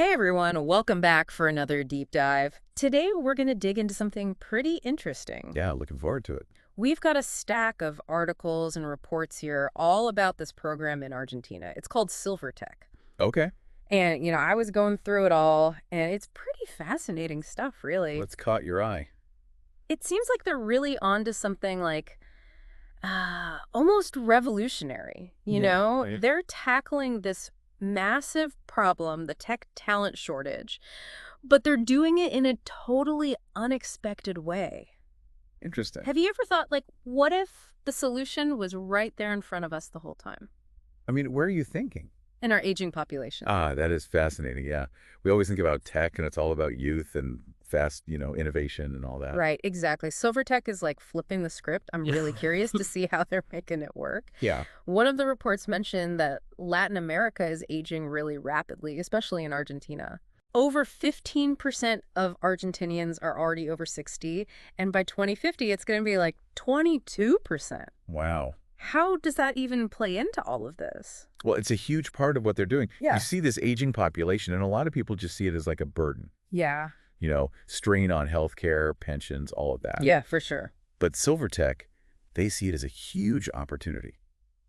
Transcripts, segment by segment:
Hey everyone, welcome back for another deep dive. Today we're going to dig into something pretty interesting. Yeah, looking forward to it. We've got a stack of articles and reports here all about this program in Argentina. It's called Silvertech. Okay. And, I was going through it all, and it's pretty fascinating stuff, really. What's caught your eye? It seems like they're really onto something like almost revolutionary. Right. They're tackling this massive problem, the tech talent shortage, but they're doing it in a totally unexpected way. Interesting. Have you ever thought, like, what if the solution was right there in front of us the whole time? I mean, where are you thinking? In our aging population. That is fascinating. Yeah. We always think about tech and it's all about youth and fast, innovation and all that. Right, exactly. Silvertech is like flipping the script. I'm really curious to see how they're making it work. Yeah. One of the reports mentioned that Latin America is aging really rapidly, especially in Argentina. Over 15% of Argentinians are already over 60, and by 2050, it's going to be like 22%. Wow. How does that even play into all of this? Well, it's a huge part of what they're doing. Yeah. You see this aging population, and a lot of people just see it as like a burden, Yeah. strain on healthcare, pensions, all of that. Yeah, for sure. But Silvertech, they see it as a huge opportunity,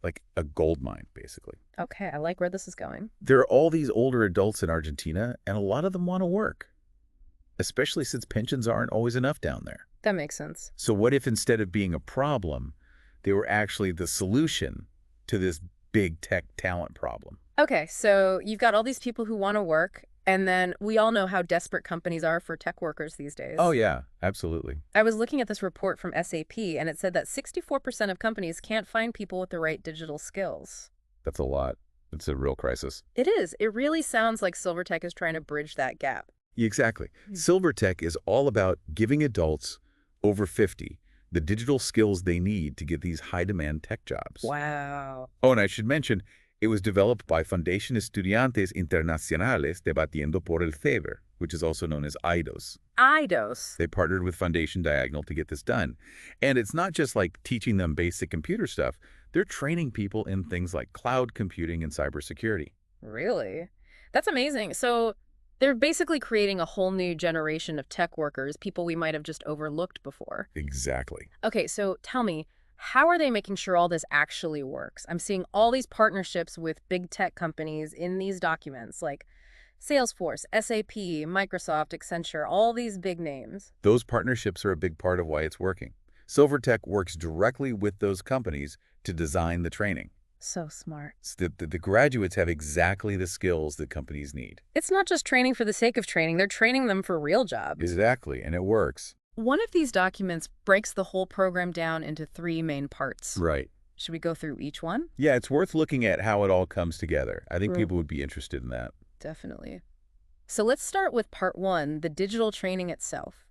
like a gold mine, basically. Okay, I like where this is going. There are all these older adults in Argentina, and a lot of them want to work, especially since pensions aren't always enough down there. That makes sense. So what if instead of being a problem, they were actually the solution to this big tech talent problem? Okay, so you've got all these people who want to work, and then we all know how desperate companies are for tech workers these days. Oh, yeah, absolutely. I was looking at this report from SAP, and it said that 64% of companies can't find people with the right digital skills. That's a lot. It's a real crisis. It is. It really sounds like Silvertech is trying to bridge that gap. Exactly. Hmm. Silvertech is all about giving adults over 50 the digital skills they need to get these high-demand tech jobs. Wow. Oh, and I should mention, it was developed by Fundación Estudiantes Internacionales Debatiendo por el Saber, which is also known as IDOS. IDOS. They partnered with Foundation Diagonal to get this done. And it's not just like teaching them basic computer stuff. They're training people in things like cloud computing and cybersecurity. Really? That's amazing. So they're basically creating a whole new generation of tech workers, people we might have just overlooked before. Exactly. Okay, so tell me, how are they making sure all this actually works? I'm seeing all these partnerships with big tech companies in these documents, like Salesforce, SAP, Microsoft, Accenture, all these big names. Those partnerships are a big part of why it's working. Silvertech works directly with those companies to design the training. So smart. So the graduates have exactly the skills that companies need. It's not just training for the sake of training, they're training them for real jobs. Exactly, and it works. One of these documents breaks the whole program down into 3 main parts. Right. Should we go through each one? Yeah, it's worth looking at how it all comes together. I think Right. people would be interested in that. Definitely. So let's start with part 1, the digital training itself.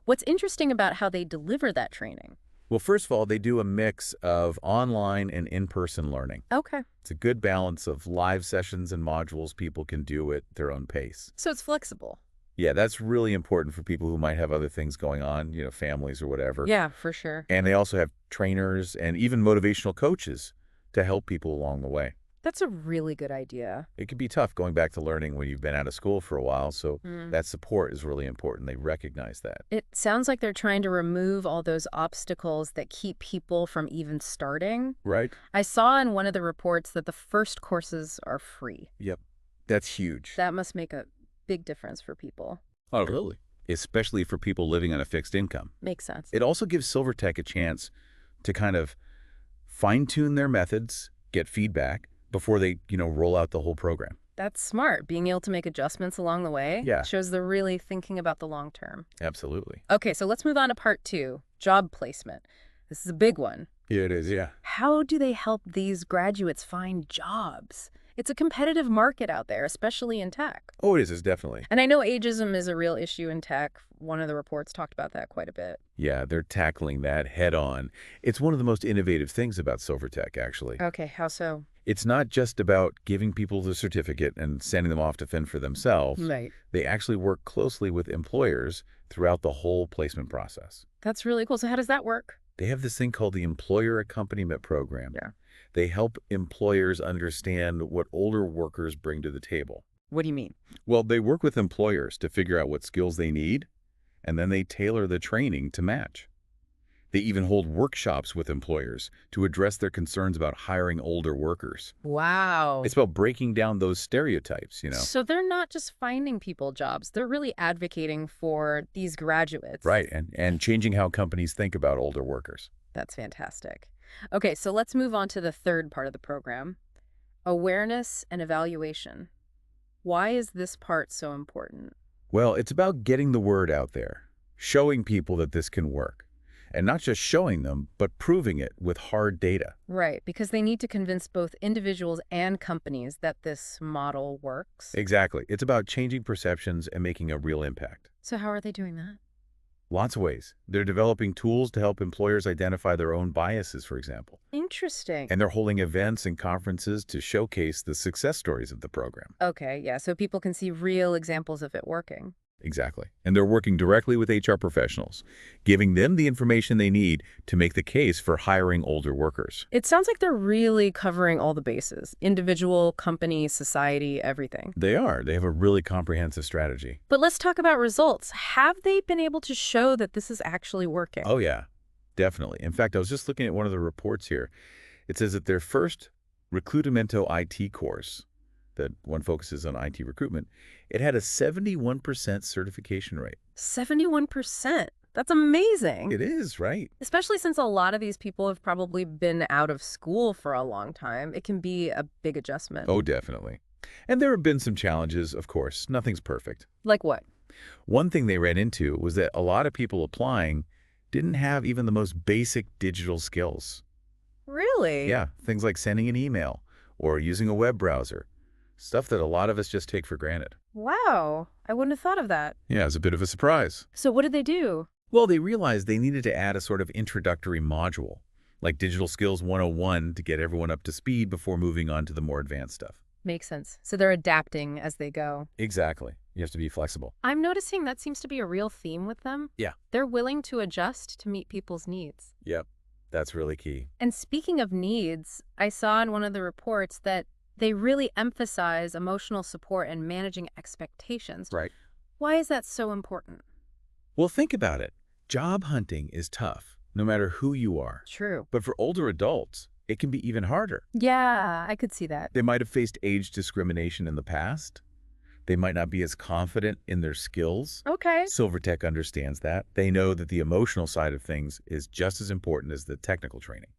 What's interesting about how they deliver that training? Well, first of all, they do a mix of online and in-person learning. Okay. It's a good balance of live sessions and modules people can do at their own pace. So it's flexible. Yeah, that's really important for people who might have other things going on, families or whatever. Yeah, for sure. And they also have trainers and even motivational coaches to help people along the way. That's a really good idea. It can be tough going back to learning when you've been out of school for a while, so Mm. that support is really important. They recognize that. It sounds like they're trying to remove all those obstacles that keep people from even starting. Right? I saw in one of the reports that the first courses are free. Yep. That's huge. That must make a big difference for people. Oh, really? Especially for people living on a fixed income. Makes sense. It also gives Silvertech a chance to kind of fine-tune their methods, get feedback before they, roll out the whole program. That's smart. Being able to make adjustments along the way Yeah. shows they're really thinking about the long term. Absolutely. Okay, so let's move on to part 2, job placement. This is a big one. Yeah, it is, yeah. How do they help these graduates find jobs? It's a competitive market out there, especially in tech. Oh, it is, definitely. And I know ageism is a real issue in tech. One of the reports talked about that quite a bit. Yeah, they're tackling that head on. It's one of the most innovative things about Silvertech, actually. Okay, how so? It's not just about giving people the certificate and sending them off to fend for themselves. Right. They actually work closely with employers throughout the whole placement process. That's really cool. So how does that work? They have this thing called the Employer Accompaniment Program. Yeah. They help employers understand what older workers bring to the table. What do you mean? Well, they work with employers to figure out what skills they need, and then they tailor the training to match. They even hold workshops with employers to address their concerns about hiring older workers. Wow. It's about breaking down those stereotypes. So they're not just finding people jobs, they're really advocating for these graduates. Right, and changing how companies think about older workers. That's fantastic. Okay, so let's move on to the third part of the program, awareness and evaluation. Why is this part so important? Well, it's about getting the word out there, showing people that this can work. And not just showing them, but proving it with hard data. Right, because they need to convince both individuals and companies that this model works. Exactly. It's about changing perceptions and making a real impact. So how are they doing that? Lots of ways. They're developing tools to help employers identify their own biases, for example. Interesting. And they're holding events and conferences to showcase the success stories of the program. Okay, yeah, so people can see real examples of it working. Exactly. And they're working directly with HR professionals, giving them the information they need to make the case for hiring older workers. It sounds like they're really covering all the bases, individual, company, society, everything. They are. They have a really comprehensive strategy. But let's talk about results. Have they been able to show that this is actually working? Oh, yeah, definitely. In fact, I was just looking at one of the reports here. It says that their first Reclutamento IT course, that one focuses on IT recruitment, it had a 71% certification rate. 71%. That's amazing. It is, right? Especially since a lot of these people have probably been out of school for a long time. It can be a big adjustment. Oh, definitely. And there have been some challenges, of course. Nothing's perfect. Like what? One thing they ran into was that a lot of people applying didn't have even the most basic digital skills. Really? Yeah, things like sending an email or using a web browser. Stuff that a lot of us just take for granted. Wow. I wouldn't have thought of that. Yeah, it's a bit of a surprise. So what did they do? Well, they realized they needed to add a sort of introductory module, like Digital Skills 101, to get everyone up to speed before moving on to the more advanced stuff. Makes sense. So they're adapting as they go. Exactly. You have to be flexible. I'm noticing that seems to be a real theme with them. Yeah. They're willing to adjust to meet people's needs. Yep. That's really key. And speaking of needs, I saw in one of the reports that they really emphasize emotional support and managing expectations. Right. Why is that so important? Well, think about it. Job hunting is tough, no matter who you are. True. But for older adults, it can be even harder. Yeah, I could see that. They might have faced age discrimination in the past. They might not be as confident in their skills. Okay. Silvertech understands that. They know that the emotional side of things is just as important as the technical training.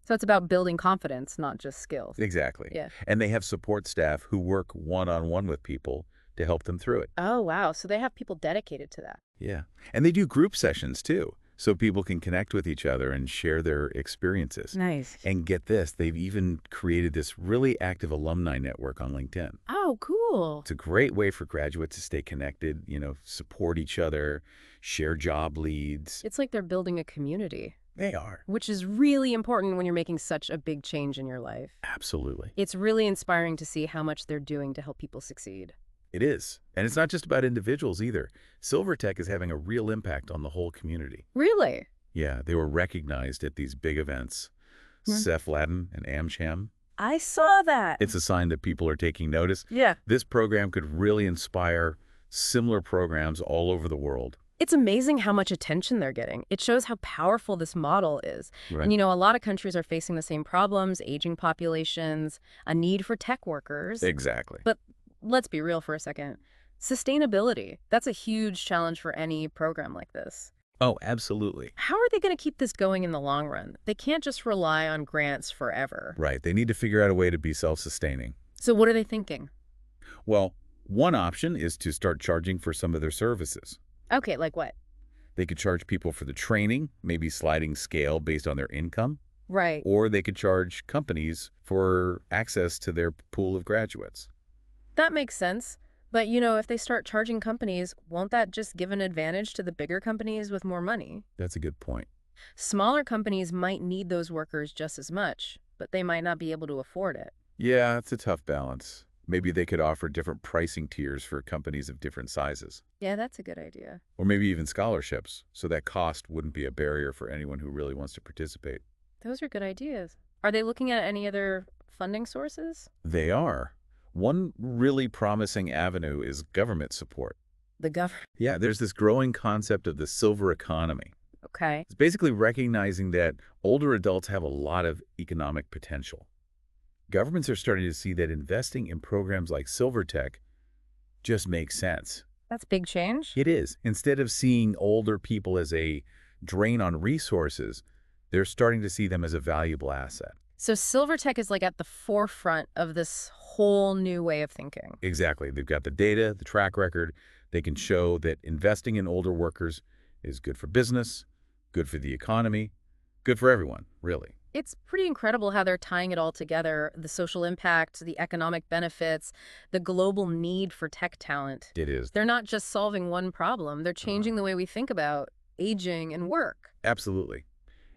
So it's about building confidence, not just skills. Exactly. Yeah. And they have support staff who work one-on-one with people to help them through it. Oh, wow. So they have people dedicated to that. Yeah. And they do group sessions too, so people can connect with each other and share their experiences. Nice. And get this, they've even created this really active alumni network on LinkedIn. Oh, cool. It's a great way for graduates to stay connected, support each other, share job leads. It's like they're building a community. They are. Which is really important when you're making such a big change in your life. Absolutely. It's really inspiring to see how much they're doing to help people succeed. It is. And it's not just about individuals either. Silvertech is having a real impact on the whole community. Really? Yeah, they were recognized at these big events. Ceph Latin and AmCham. I saw that. It's a sign that people are taking notice. Yeah. This program could really inspire similar programs all over the world. It's amazing how much attention they're getting. It shows how powerful this model is. Right. And, a lot of countries are facing the same problems, aging populations, a need for tech workers. Exactly. But let's be real for a second. Sustainability, that's a huge challenge for any program like this. Oh, absolutely. How are they going to keep this going in the long run? They can't just rely on grants forever. Right. They need to figure out a way to be self-sustaining. So what are they thinking? Well, one option is to start charging for some of their services. Okay, like what? They could charge people for the training, maybe sliding scale based on their income. Right. Or they could charge companies for access to their pool of graduates. That makes sense. But, if they start charging companies, won't that just give an advantage to the bigger companies with more money? That's a good point. Smaller companies might need those workers just as much, but they might not be able to afford it. Yeah, it's a tough balance. Maybe they could offer different pricing tiers for companies of different sizes. Yeah, that's a good idea. Or maybe even scholarships, so that cost wouldn't be a barrier for anyone who really wants to participate. Those are good ideas. Are they looking at any other funding sources? They are. One really promising avenue is government support. The government. Yeah, there's this growing concept of the silver economy. Okay. It's basically recognizing that older adults have a lot of economic potential. Governments are starting to see that investing in programs like Silver Tech just makes sense. That's big change. It is. Instead of seeing older people as a drain on resources, they're starting to see them as a valuable asset. So silver tech is like at the forefront of this whole new way of thinking. Exactly. They've got the data, the track record. They can show that investing in older workers is good for business, good for the economy, good for everyone, really. It's pretty incredible how they're tying it all together, the social impact, the economic benefits, the global need for tech talent. It is. They're not just solving one problem, they're changing the way we think about aging and work. Absolutely.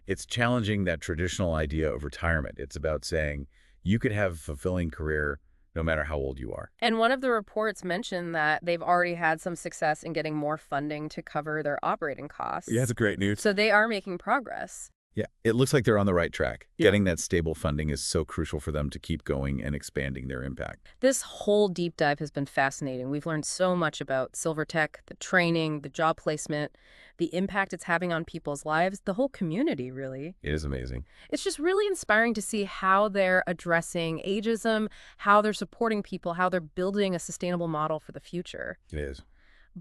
It's challenging that traditional idea of retirement. It's about saying you could have a fulfilling career no matter how old you are. And one of the reports mentioned that they've already had some success in getting more funding to cover their operating costs. Yeah, that's great news. So they are making progress. Yeah, it looks like they're on the right track. Yeah. Getting that stable funding is so crucial for them to keep going and expanding their impact. This whole deep dive has been fascinating. We've learned so much about silver tech, the training, the job placement, the impact it's having on people's lives, the whole community, really. It is amazing. It's just really inspiring to see how they're addressing ageism, how they're supporting people, how they're building a sustainable model for the future. It is.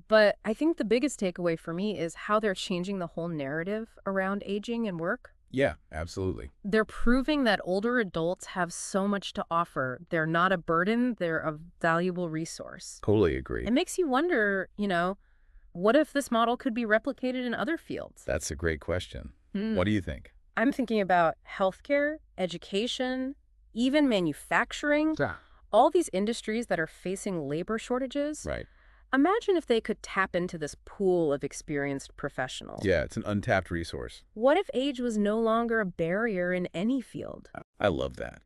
But I think the biggest takeaway for me is how they're changing the whole narrative around aging and work. Yeah, absolutely. They're proving that older adults have so much to offer. They're not a burden, they're a valuable resource. Totally agree. It makes you wonder, what if this model could be replicated in other fields? That's a great question. What do you think? I'm thinking about healthcare, education, even manufacturing, all these industries that are facing labor shortages. Right. Imagine if they could tap into this pool of experienced professionals. Yeah, it's an untapped resource. What if age was no longer a barrier in any field? I love that.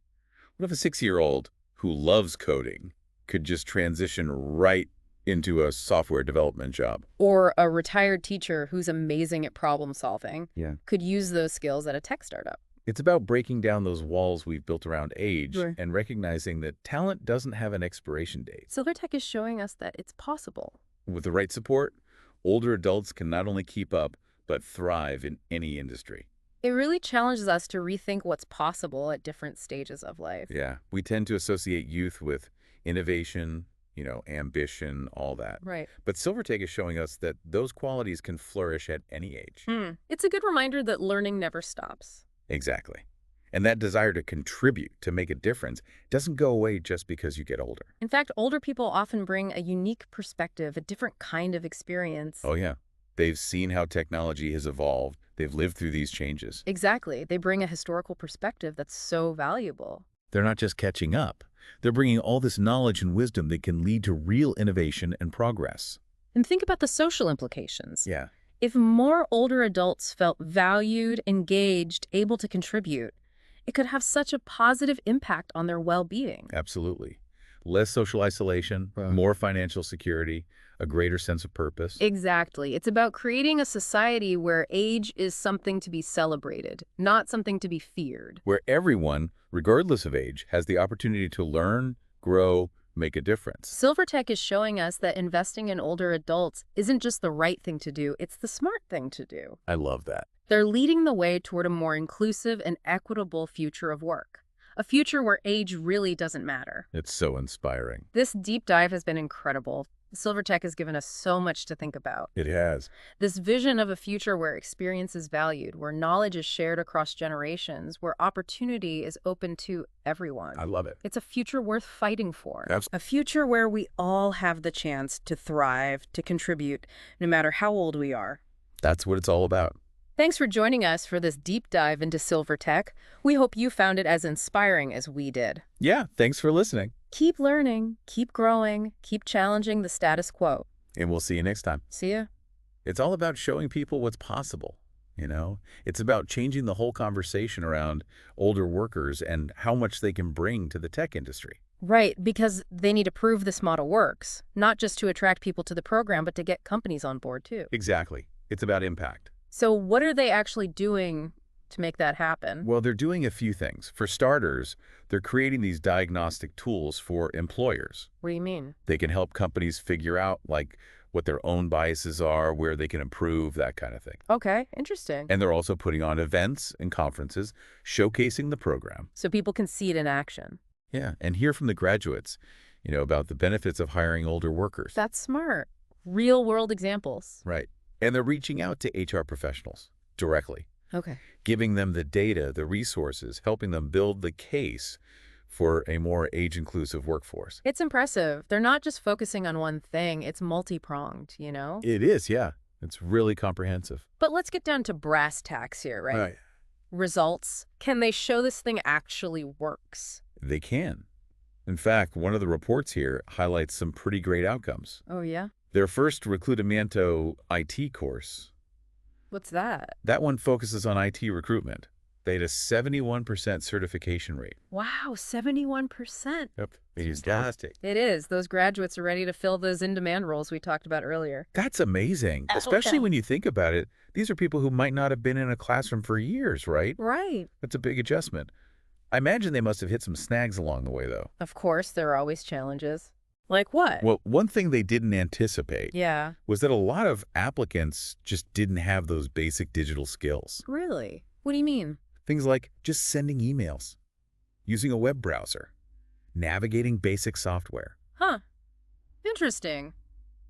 What if a 6-year-old who loves coding could just transition right into a software development job? Or a retired teacher who's amazing at problem solving could use those skills at a tech startup. It's about breaking down those walls we've built around age Sure. and recognizing that talent doesn't have an expiration date. Silver tech is showing us that it's possible. With the right support, older adults can not only keep up, but thrive in any industry. It really challenges us to rethink what's possible at different stages of life. Yeah, we tend to associate youth with innovation, ambition, all that. Right. But Silvertech is showing us that those qualities can flourish at any age. It's a good reminder that learning never stops. Exactly. And that desire to contribute, to make a difference, doesn't go away just because you get older. In fact, older people often bring a unique perspective, a different kind of experience. Oh, yeah. They've seen how technology has evolved. They've lived through these changes. Exactly. They bring a historical perspective that's so valuable. They're not just catching up. They're bringing all this knowledge and wisdom that can lead to real innovation and progress. And think about the social implications. Yeah. If more older adults felt valued, engaged, able to contribute, it could have such a positive impact on their well-being. Absolutely. Less social isolation, more financial security, a greater sense of purpose. Exactly. It's about creating a society where age is something to be celebrated, not something to be feared. Where everyone, regardless of age, has the opportunity to learn, grow, make a difference. Silver tech is showing us that investing in older adults isn't just the right thing to do, it's the smart thing to do. I love that. They're leading the way toward a more inclusive and equitable future of work. A future where age really doesn't matter. It's so inspiring. This deep dive has been incredible. Silver tech has given us so much to think about. It has. This vision of a future where experience is valued, where knowledge is shared across generations, where opportunity is open to everyone. I love it. It's a future worth fighting for. Absolutely. A future where we all have the chance to thrive, to contribute, no matter how old we are. That's what it's all about. Thanks for joining us for this deep dive into silver tech. We hope you found it as inspiring as we did. Yeah, thanks for listening. Keep learning, keep growing, keep challenging the status quo. And we'll see you next time. See ya. It's all about showing people what's possible, It's about changing the whole conversation around older workers and how much they can bring to the tech industry. Right, because they need to prove this model works, not just to attract people to the program, but to get companies on board too. Exactly. It's about impact. So what are they actually doing to make that happen? Well, they're doing a few things. For starters, they're creating these diagnostic tools for employers. What do you mean? They can help companies figure out, like, what their own biases are, where they can improve, that kind of thing. Okay, interesting. And they're also putting on events and conferences showcasing the program. So people can see it in action. Yeah, and hear from the graduates, about the benefits of hiring older workers. That's smart. Real-world examples. Right. And they're reaching out to HR professionals directly, Okay. giving them the data, the resources, helping them build the case for a more age-inclusive workforce. It's impressive. They're not just focusing on one thing. It's multi-pronged, you know? It is, yeah. It's really comprehensive. But let's get down to brass tacks here, right? Results. Can they show this thing actually works? They can. In fact, one of the reports here highlights some pretty great outcomes. Oh, yeah? Their first Reclutamiento IT course, What's that? that one focuses on IT recruitment. They had a 71% certification rate. Wow, 71%. Yep. Fantastic. It is. Those graduates are ready to fill those in-demand roles we talked about earlier. That's amazing, especially when you think about it. These are people who might not have been in a classroom for years, right? Right. That's a big adjustment. I imagine they must have hit some snags along the way, though. Of course, there are always challenges. Like what? Well, one thing they didn't anticipate Yeah. was that a lot of applicants just didn't have those basic digital skills. Really? What do you mean? Things like just sending emails, using a web browser, navigating basic software. Huh. Interesting.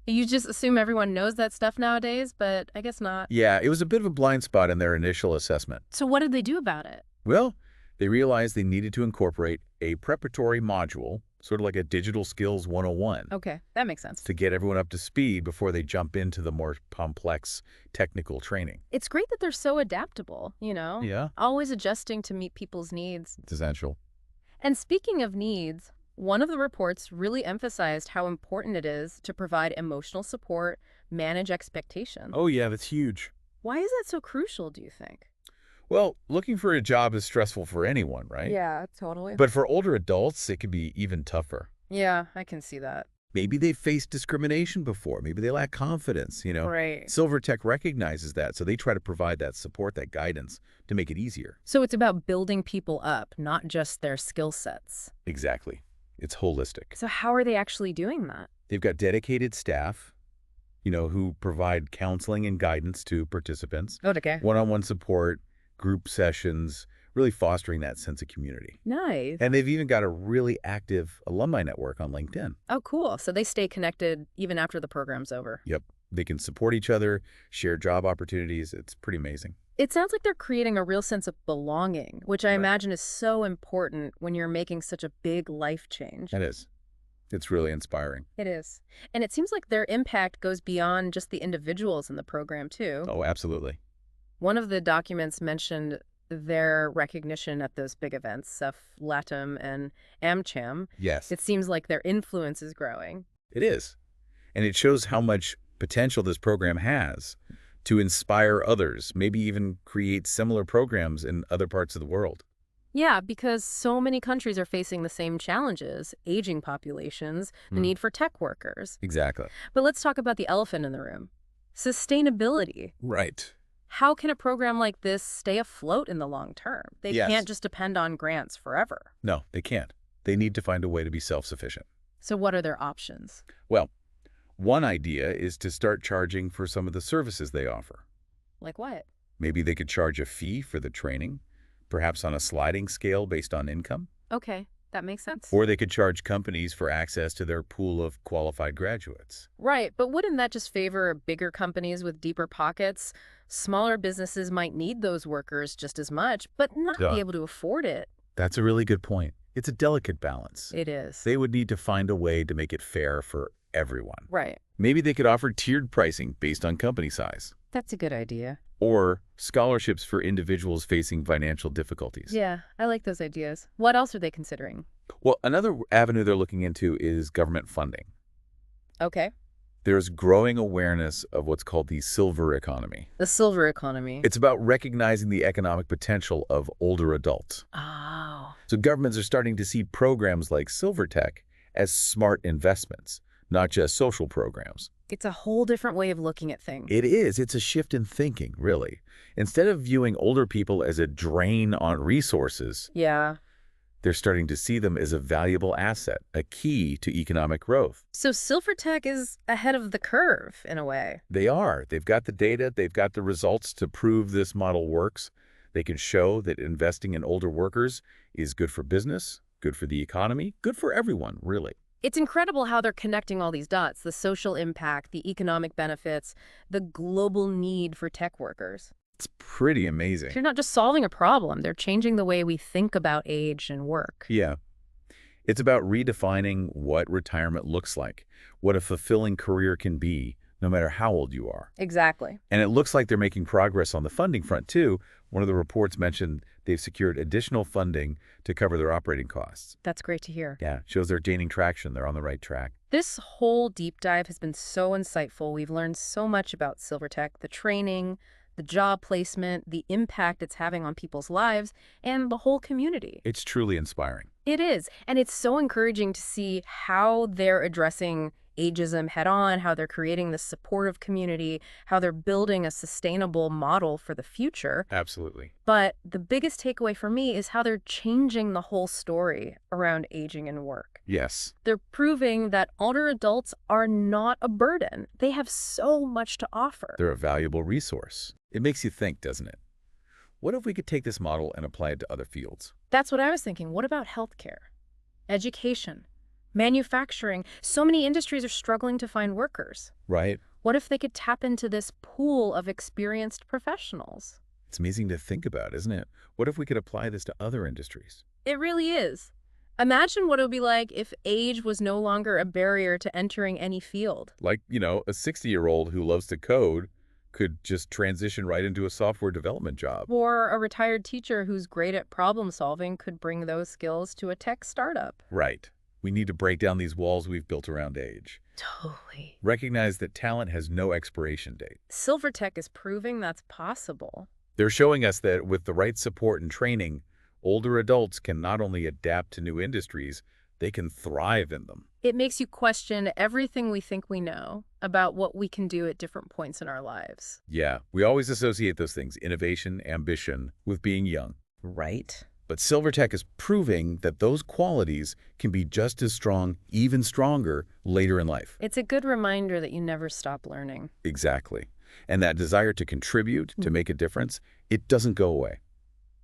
You just assume everyone knows that stuff nowadays, but I guess not. Yeah, it was a bit of a blind spot in their initial assessment. So what did they do about it? Well, they realized they needed to incorporate a preparatory module, sort of like a Digital Skills 101, Okay, that makes sense. to get everyone up to speed before they jump into the more complex technical training. It's great that they're so adaptable, you know? Yeah, Always adjusting to meet people's needs. it's essential. And speaking of needs, one of the reports really emphasized how important it is to provide emotional support, manage expectations. Oh yeah, that's huge. Why is that so crucial, do you think? Well, looking for a job is stressful for anyone, right? Yeah, totally. But for older adults, it can be even tougher. Yeah, I can see that. Maybe they've faced discrimination before. Maybe they lack confidence, Right. Silver Tech recognizes that, so they try to provide that support, that guidance, to make it easier. So it's about building people up, not just their skill sets. Exactly. It's holistic. So how are they actually doing that? They've got dedicated staff, who provide counseling and guidance to participants, Okay. one-on-one support, group sessions, really fostering that sense of community. Nice. And they've even got a really active alumni network on LinkedIn. Oh, cool. So they stay connected even after the program's over. Yep. They can support each other, share job opportunities. It's pretty amazing. It sounds like they're creating a real sense of belonging, which I Right. imagine is so important when you're making such a big life change. That is. It's really inspiring. It is. And it seems like their impact goes beyond just the individuals in the program, too. Oh, absolutely. One of the documents mentioned their recognition at those big events, LATAM and AmCham. Yes, It seems like their influence is growing. it is. And it shows how much potential this program has to inspire others, maybe even create similar programs in other parts of the world. Yeah, because so many countries are facing the same challenges, aging populations, the Hmm. need for tech workers. Exactly. But let's talk about the elephant in the room. Sustainability. Right. How can a program like this stay afloat in the long term? They Yes. can't just depend on grants forever. No, they can't. They need to find a way to be self-sufficient. So what are their options? Well, one idea is to start charging for some of the services they offer. Like what? Maybe they could charge a fee for the training, perhaps on a sliding scale based on income. Okay, that makes sense. Or they could charge companies for access to their pool of qualified graduates. Right, but wouldn't that just favor bigger companies with deeper pockets? Smaller businesses might need those workers just as much, but not Duh. be able to afford it. That's a really good point. It's a delicate balance. It is. They would need to find a way to make it fair for everyone. Right. Maybe they could offer tiered pricing based on company size, That's a good idea. or scholarships for individuals facing financial difficulties. Yeah, I like those ideas. What else are they considering? Well, another avenue they're looking into is government funding. Okay. There's growing awareness of what's called the silver economy. The silver economy. It's about recognizing the economic potential of older adults. Oh. So governments are starting to see programs like Silver Tech as smart investments, not just social programs. It's a whole different way of looking at things. It is. It's a shift in thinking, really. Instead of viewing older people as a drain on resources, Yeah. they're starting to see them as a valuable asset, a key to economic growth. So Silver Tech is ahead of the curve, in a way. They are. They've got the data. They've got the results to prove this model works. They can show that investing in older workers is good for business, good for the economy, good for everyone, really. It's incredible how they're connecting all these dots, the social impact, the economic benefits, the global need for tech workers. It's pretty amazing. They're not just solving a problem, they're changing the way we think about age and work. Yeah. It's about redefining what retirement looks like, what a fulfilling career can be, no matter how old you are. Exactly. And it looks like they're making progress on the funding front, too. One of the reports mentioned they've secured additional funding to cover their operating costs. That's great to hear. Yeah, shows they're gaining traction. They're on the right track. This whole deep dive has been so insightful. We've learned so much about Silver Tech, the training, the job placement, the impact it's having on people's lives, and the whole community. It's truly inspiring. It is. And it's so encouraging to see how they're addressing ageism head on, how they're creating this supportive community, how they're building a sustainable model for the future. Absolutely. But the biggest takeaway for me is how they're changing the whole story around aging and work. Yes. They're proving that older adults are not a burden. They have so much to offer. They're a valuable resource. It makes you think, doesn't it? What if we could take this model and apply it to other fields? That's what I was thinking. What about healthcare, education, manufacturing? So many industries are struggling to find workers. Right? What if they could tap into this pool of experienced professionals? It's amazing to think about, isn't it? What if we could apply this to other industries? It really is. Imagine what it would be like if age was no longer a barrier to entering any field. Like, a 60-year-old who loves to code could just transition right into a software development job. Or a retired teacher who's great at problem solving could bring those skills to a tech startup. Right. We need to break down these walls we've built around age. Totally. Recognize that talent has no expiration date. Silver Tech is proving that's possible. They're showing us that with the right support and training, older adults can not only adapt to new industries, they can thrive in them. It makes you question everything we think we know about what we can do at different points in our lives. Yeah, we always associate those things, innovation, ambition, with being young. Right. But Silvertech is proving that those qualities can be just as strong, even stronger, later in life. It's a good reminder that you never stop learning. Exactly. And that desire to contribute, to make a difference, it doesn't go away.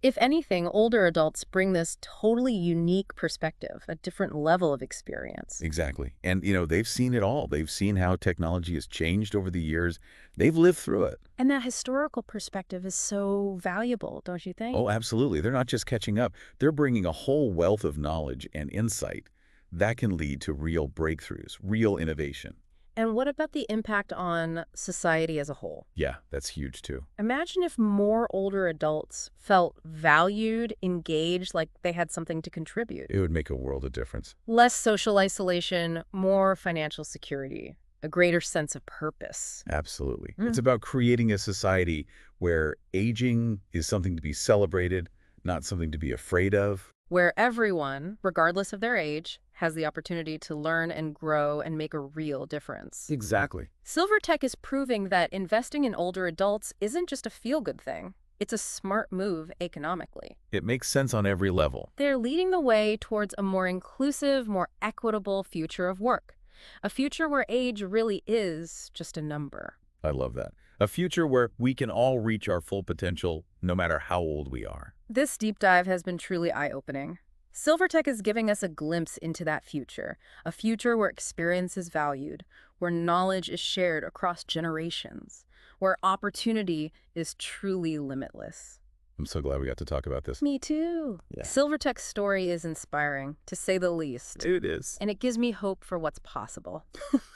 If anything, older adults bring this totally unique perspective, a different level of experience. Exactly. And, they've seen it all. They've seen how technology has changed over the years. They've lived through it. And that historical perspective is so valuable, don't you think? Oh, absolutely. They're not just catching up. They're bringing a whole wealth of knowledge and insight that can lead to real breakthroughs, real innovation. And what about the impact on society as a whole? Yeah, that's huge too. Imagine if more older adults felt valued, engaged, like they had something to contribute. It would make a world of difference. Less social isolation, more financial security, a greater sense of purpose. Absolutely. It's about creating a society where aging is something to be celebrated, not something to be afraid of. Where everyone, regardless of their age, has the opportunity to learn and grow and make a real difference. Exactly. Silver Tech is proving that investing in older adults isn't just a feel-good thing. It's a smart move economically. It makes sense on every level. They're leading the way towards a more inclusive, more equitable future of work. A future where age really is just a number. I love that. A future where we can all reach our full potential no matter how old we are. This deep dive has been truly eye-opening. Silver Tech is giving us a glimpse into that future, a future where experience is valued, where knowledge is shared across generations, where opportunity is truly limitless. I'm so glad we got to talk about this. Me too. Yeah. Silver Tech's story is inspiring, to say the least. It is. And it gives me hope for what's possible.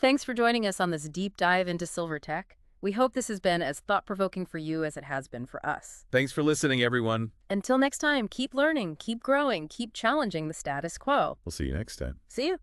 Thanks for joining us on this deep dive into Silver Tech. We hope this has been as thought-provoking for you as it has been for us. Thanks for listening, everyone. Until next time, keep learning, keep growing, keep challenging the status quo. We'll see you next time. See you.